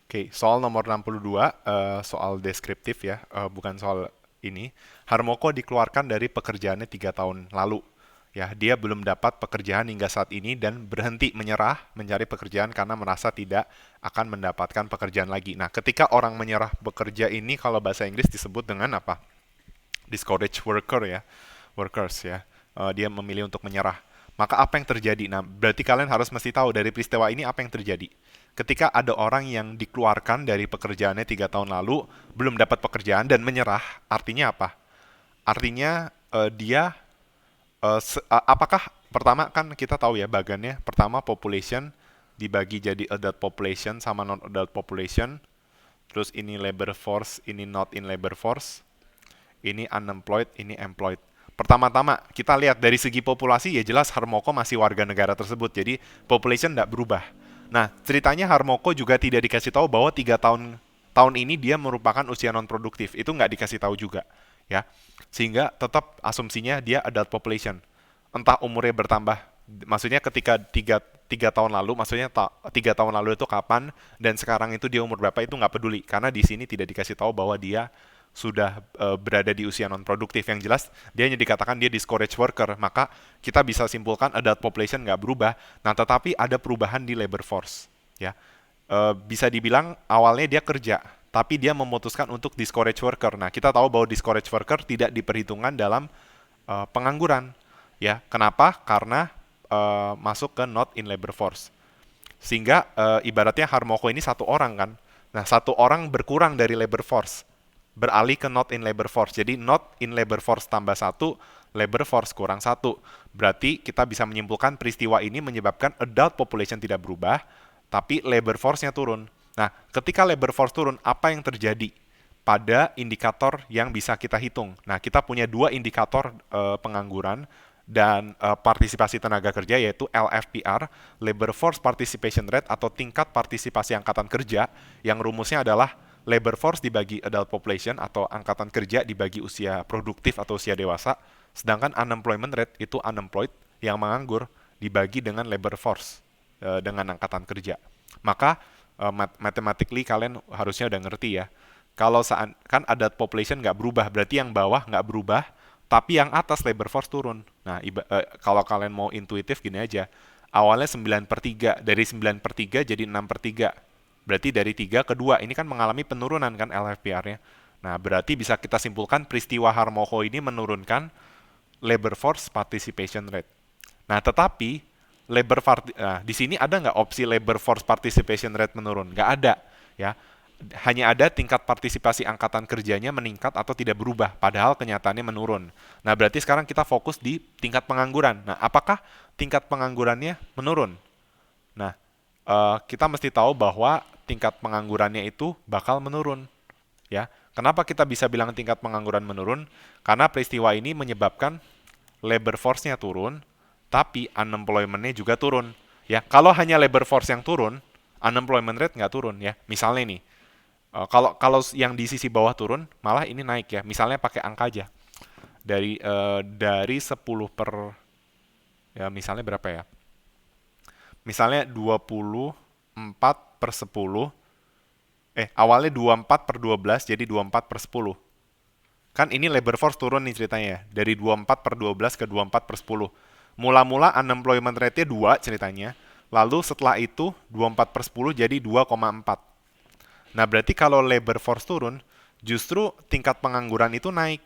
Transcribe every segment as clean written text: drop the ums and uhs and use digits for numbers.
Oke, soal nomor 62, soal deskriptif ya, bukan soal ini. Harmoko dikeluarkan dari pekerjaannya 3 tahun lalu. Ya, dia belum dapat pekerjaan hingga saat ini dan berhenti menyerah mencari pekerjaan karena merasa tidak akan mendapatkan pekerjaan lagi. Nah, ketika orang menyerah bekerja ini kalau bahasa Inggris disebut dengan apa? Discourage worker ya, workers ya. Dia memilih untuk menyerah. Maka apa yang terjadi? Nah, berarti kalian harus mesti tahu dari peristiwa ini apa yang terjadi. Ketika ada orang yang dikeluarkan dari pekerjaannya 3 tahun lalu, belum dapat pekerjaan dan menyerah, artinya apa? Artinya dia apakah pertama kan kita tahu ya bagannya, pertama population dibagi jadi adult population sama non adult population, terus ini labor force, ini not in labor force, ini unemployed, ini employed. Pertama-tama kita lihat dari segi populasi ya jelas Harmoko masih warga negara tersebut, jadi population tidak berubah. Nah, ceritanya Harmoko juga tidak dikasih tahu bahwa 3 tahun ini dia merupakan usia non produktif, itu nggak dikasih tahu juga, ya. Sehingga tetap asumsinya dia adult population. Entah umurnya bertambah, maksudnya ketika tiga tahun lalu, maksudnya 3 tahun lalu itu kapan dan sekarang itu dia umur berapa itu nggak peduli karena di sini tidak dikasih tahu bahwa dia sudah berada di usia non produktif. Yang jelas dia hanya dikatakan dia discourage worker, maka kita bisa simpulkan adult population nggak berubah. Nah, tetapi ada perubahan di labor force, ya. Bisa dibilang awalnya dia kerja, tapi dia memutuskan untuk discourage worker. Nah, kita tahu bahwa discourage worker tidak diperhitungkan dalam pengangguran, ya. Kenapa? Karena masuk ke not in labor force. Sehingga ibaratnya Harmoko ini satu orang kan. Nah, satu orang berkurang dari labor force, beralih ke not in labor force. Jadi not in labor force tambah satu, labor force kurang satu. Berarti kita bisa menyimpulkan peristiwa ini menyebabkan adult population tidak berubah, tapi labor force-nya turun. Nah, ketika labor force turun, apa yang terjadi pada indikator yang bisa kita hitung? Nah, kita punya dua indikator pengangguran dan partisipasi tenaga kerja yaitu LFPR, Labor Force Participation Rate atau tingkat partisipasi angkatan kerja yang rumusnya adalah labor force dibagi adult population atau angkatan kerja dibagi usia produktif atau usia dewasa, sedangkan unemployment rate itu unemployed yang menganggur dibagi dengan labor force dengan angkatan kerja. Maka mathematically kalian harusnya udah ngerti ya. Kalau saat kan adult population nggak berubah, berarti yang bawah nggak berubah, tapi yang atas labor force turun. Nah, kalau kalian mau intuitif gini aja. Awalnya 9/3, dari 9/3 jadi 6/3. Berarti dari 3 ke 2, ini kan mengalami penurunan kan LFPR-nya. Nah, berarti bisa kita simpulkan peristiwa Harmoko ini menurunkan labor force participation rate. Nah, tetapi di sini ada nggak opsi labor force participation rate menurun? Nggak ada, ya. Hanya ada tingkat partisipasi angkatan kerjanya meningkat atau tidak berubah, padahal kenyataannya menurun. Nah, berarti sekarang kita fokus di tingkat pengangguran. Nah, apakah tingkat penganggurannya menurun? Nah, kita mesti tahu bahwa tingkat penganggurannya itu bakal menurun, ya. Kenapa kita bisa bilang tingkat pengangguran menurun? Karena peristiwa ini menyebabkan labor force-nya turun, tapi unemployment-nya juga turun. Ya, kalau hanya labor force yang turun, unemployment rate nggak turun ya. Misalnya nih, kalau kalau yang di sisi bawah turun, malah ini naik ya. Misalnya pakai angka aja. Dari 10 per ya misalnya berapa ya? Misalnya 24/10. Awalnya 24/12 jadi 24/10. Kan ini labor force turun nih ceritanya ya. Dari 24/12 ke 24/10. Mula-mula unemployment rate-nya 2 ceritanya. Lalu setelah itu 24/10 jadi 2,4. Nah, berarti kalau labor force turun, justru tingkat pengangguran itu naik,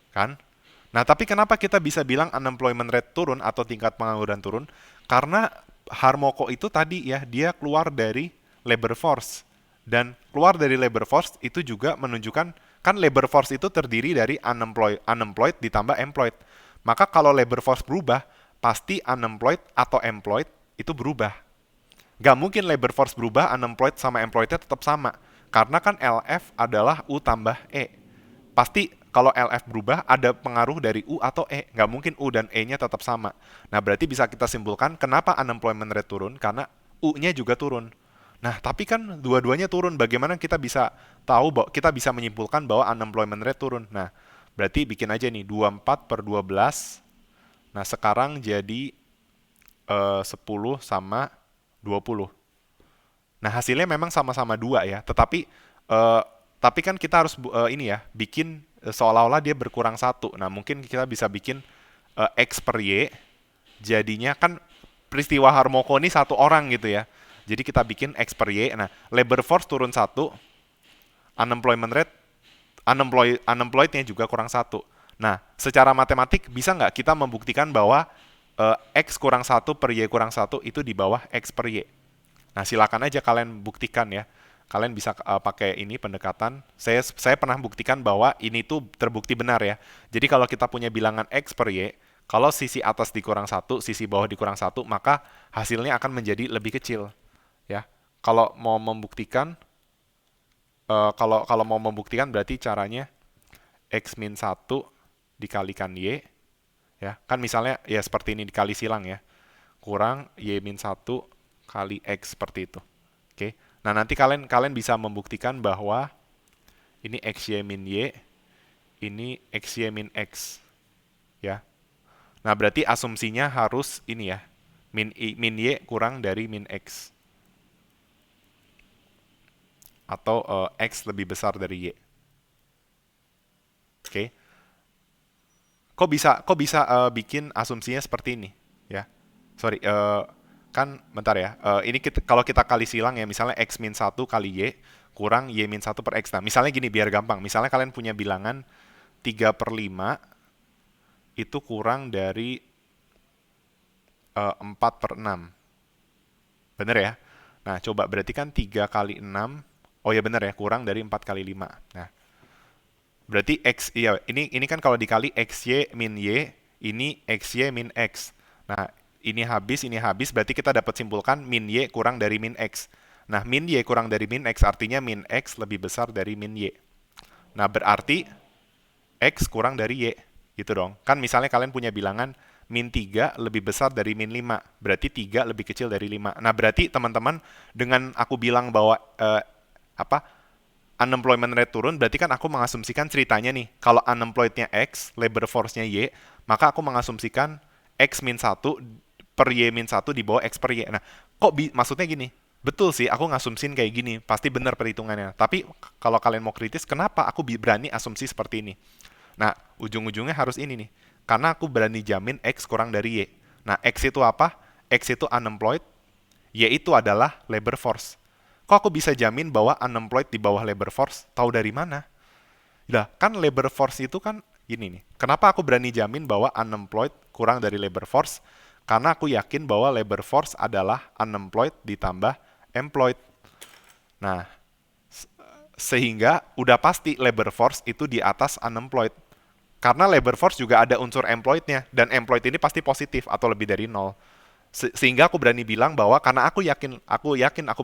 kan? Nah, tapi kenapa kita bisa bilang unemployment rate turun atau tingkat pengangguran turun? Karena Harmoko itu tadi ya, dia keluar dari labor force. Dan keluar dari labor force itu juga menunjukkan, kan labor force itu terdiri dari unemployed ditambah employed. Maka kalau labor force berubah, pasti unemployed atau employed itu berubah. Gak mungkin labor force berubah, unemployed sama employed-nya tetap sama. Karena kan LF adalah U tambah E. Pasti kalau LF berubah, ada pengaruh dari U atau E. Nggak mungkin U dan E-nya tetap sama. Nah, berarti bisa kita simpulkan kenapa unemployment rate turun, karena U-nya juga turun. Nah, tapi kan dua-duanya turun. Bagaimana kita bisa tahu bahwa kita bisa menyimpulkan bahwa unemployment rate turun? Nah, berarti bikin aja nih 24/12. Nah, sekarang jadi 10 sama 20. Nah, hasilnya memang sama-sama 2 ya, tapi kan kita harus ini ya, bikin seolah-olah dia berkurang satu. Nah, mungkin kita bisa bikin X per Y, jadinya kan peristiwa Harmoko ini satu orang gitu ya. Jadi kita bikin X per Y. Nah, labor force turun satu, unemployment rate, unemployednya juga kurang satu. Nah, secara matematik bisa nggak kita membuktikan bahwa X kurang satu per Y kurang satu itu di bawah X per Y? Nah, silakan aja kalian buktikan ya. Kalian bisa pakai ini pendekatan. Saya pernah buktikan bahwa ini tuh terbukti benar ya. Jadi kalau kita punya bilangan X per Y, kalau sisi atas dikurang satu, sisi bawah dikurang satu, maka hasilnya akan menjadi lebih kecil. Ya, kalau mau membuktikan, kalau kalau mau membuktikan berarti caranya X min satu dikalikan Y, ya kan misalnya ya seperti ini dikali silang ya, kurang Y min satu kali X seperti itu. Oke. Nah, nanti kalian kalian bisa membuktikan bahwa ini XY min Y, ini XY min X. Ya. Nah, berarti asumsinya harus ini ya, min Y kurang dari min X. Atau X lebih besar dari Y. Oke. Kok bisa bikin asumsinya seperti ini? Ya. Sorry, kan bentar ya. Ini kalau kita kali silang ya, misalnya X min satu kali Y kurang Y min satu per X. Nah, misalnya gini biar gampang. Misalnya kalian punya bilangan 3 per 5 itu kurang dari 4 per 6. Bener ya? Nah, coba berarti kan 3 kali 6. Oh ya bener ya, kurang dari 4 kali 5. Nah, berarti X, iya, ini kan kalau dikali XY min Y, ini XY min X. Nah, ini habis, berarti kita dapat simpulkan min Y kurang dari min X. Nah, min Y kurang dari min X artinya min X lebih besar dari min Y. Nah, berarti X kurang dari Y. Gitu dong. Kan misalnya kalian punya bilangan min 3 lebih besar dari min 5. Berarti 3 lebih kecil dari 5. Nah, berarti teman-teman dengan aku bilang bahwa apa unemployment rate turun, berarti kan aku mengasumsikan ceritanya nih, kalau unemployed-nya X, labor force-nya Y, maka aku mengasumsikan X min 1 per Y min 1 di bawah X per Y. Nah, maksudnya gini, betul sih, aku ngasumsin kayak gini, pasti benar perhitungannya. Tapi kalau kalian mau kritis, kenapa aku berani asumsi seperti ini? Nah, ujung-ujungnya harus ini nih, karena aku berani jamin X kurang dari Y. Nah, X itu apa? X itu unemployed, Y itu adalah labor force. Kok aku bisa jamin bahwa unemployed di bawah labor force? Tahu dari mana? Lah, kan labor force itu kan gini nih. Kenapa aku berani jamin bahwa unemployed kurang dari labor force? Karena aku yakin bahwa labor force adalah unemployed ditambah employed. Nah, sehingga udah pasti labor force itu di atas unemployed. Karena labor force juga ada unsur employed-nya, dan employed ini pasti positif atau lebih dari nol. Sehingga aku berani bilang bahwa karena aku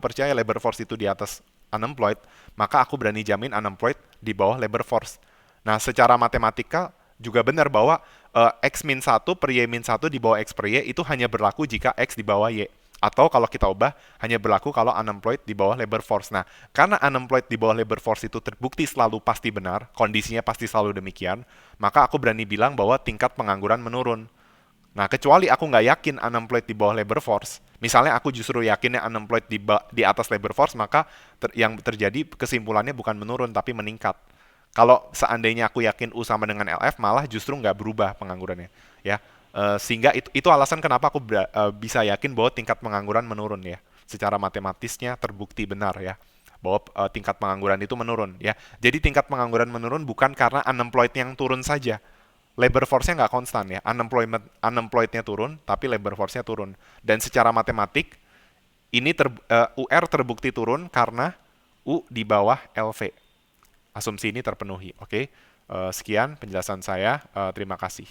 percaya labor force itu di atas unemployed, maka aku berani jamin unemployed di bawah labor force. Nah, secara matematika juga benar bahwa X min 1 per Y min 1 di bawah X per Y itu hanya berlaku jika X di bawah Y. Atau kalau kita ubah, hanya berlaku kalau unemployed di bawah labor force. Nah, karena unemployed di bawah labor force itu terbukti selalu pasti benar, kondisinya pasti selalu demikian, maka aku berani bilang bahwa tingkat pengangguran menurun. Nah, kecuali aku nggak yakin unemployed di bawah labor force, misalnya aku justru yakinnya unemployed di atas labor force, maka yang terjadi kesimpulannya bukan menurun, tapi meningkat. Kalau seandainya aku yakin U sama dengan LF, malah justru nggak berubah penganggurannya. Ya, sehingga itu alasan kenapa aku bisa yakin bahwa tingkat pengangguran menurun ya. Secara matematisnya terbukti benar ya, bahwa tingkat pengangguran itu menurun ya. Jadi tingkat pengangguran menurun bukan karena unemployed yang turun saja. Labor force-nya nggak konstan ya. Unemployed-nya turun, tapi labor force-nya turun. Dan secara matematik, ini UR terbukti turun karena U di bawah LV. Asumsi ini terpenuhi. Oke. Sekian penjelasan saya. Terima kasih.